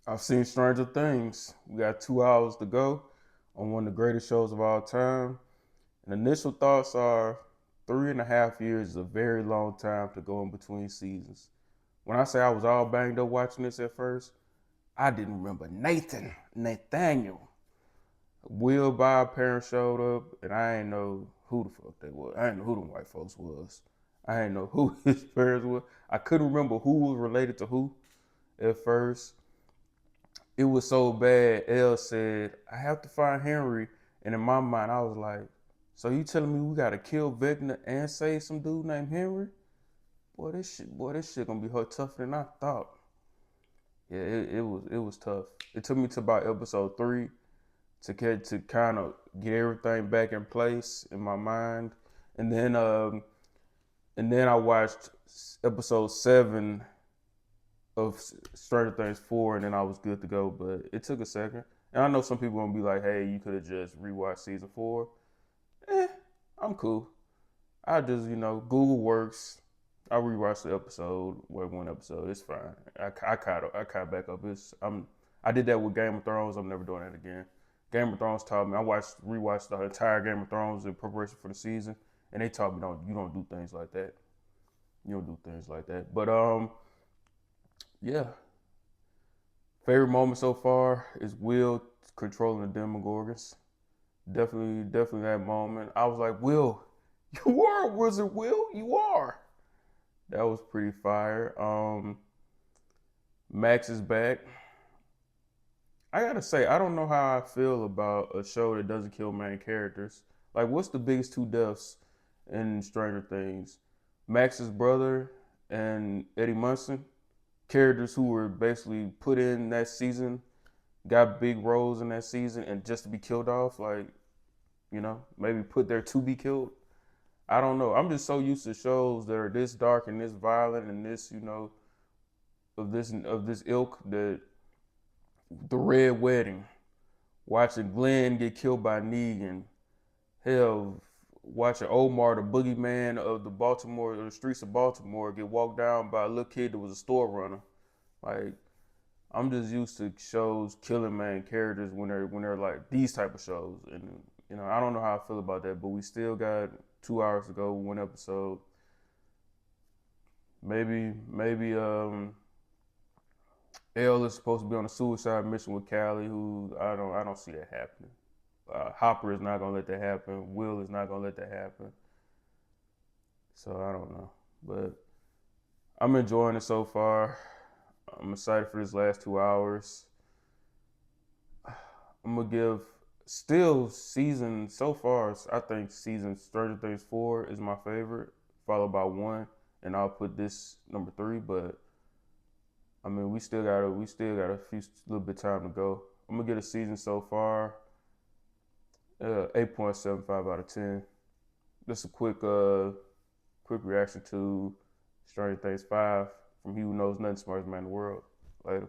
I've seen Stranger Things. We got 2 hours to go on one of the greatest shows of all time. And initial thoughts are 3.5 years is a very long time to go in between seasons. When I say I was all banged up watching this at first, I didn't remember Nathaniel. Will, Bob, parents showed up, and I ain't know who the fuck they was. I ain't know who them white folks was. I ain't know who his parents were. I couldn't remember who was related to who at first. It was so bad. Elle said, "I have to find Henry," and in my mind, I was like, "So you telling me we gotta kill Vecna and save some dude named Henry? Boy, this shit gonna be tougher than I thought." Yeah, it was tough. It took me to about episode 3 to kind of get everything back in place in my mind, and then I watched episode 7 of Stranger Things 4, and then I was good to go. But it took a second, and I know some people gonna be like, "Hey, you could have just rewatched season 4." Eh, I'm cool. I just Google works. I rewatched the episode, one episode. It's fine. I caught back up. I did that with Game of Thrones. I'm never doing that again. Game of Thrones taught me. I rewatched the entire Game of Thrones in preparation for the season, and they taught me you don't do things like that. You don't do things like that. But yeah. Favorite moment so far is Will controlling the Demogorgons. Definitely that moment. I was like, Will, you are a wizard, Will. You are. That was pretty fire. Max is back. I gotta say, I don't know how I feel about a show that doesn't kill main characters. Like, what's the biggest two deaths in Stranger Things? Max's brother and Eddie Munson, characters who were basically put in that season, got big roles in that season, and just to be killed off, like, maybe put there to be killed. I don't know. I'm just so used to shows that are this dark and this violent and this, of this ilk, that the Red Wedding, watching Glenn get killed by Negan, hell, watching Omar, the boogeyman of the streets of Baltimore, get walked down by a little kid that was a store runner. Like, I'm just used to shows killing main characters when they're like these type of shows, and I don't know how I feel about that, but we still got 2 hours to go, one episode. Maybe Elle is supposed to be on a suicide mission with Callie, who I don't see that happening. Hopper is not gonna let that happen. Will is not gonna let that happen. So I don't know, but I'm enjoying it so far. I'm excited for this last 2 hours. I'm gonna give still season so far. I think season Stranger Things 4 is my favorite, followed by 1, and I'll put this number 3. But I mean, we still got a few little bit time to go. I'm gonna get a season so far 8.75 out of 10. Just a quick reaction to Stranger Things 5 from He Who Knows Nothing, Smartest Man in the World. Later.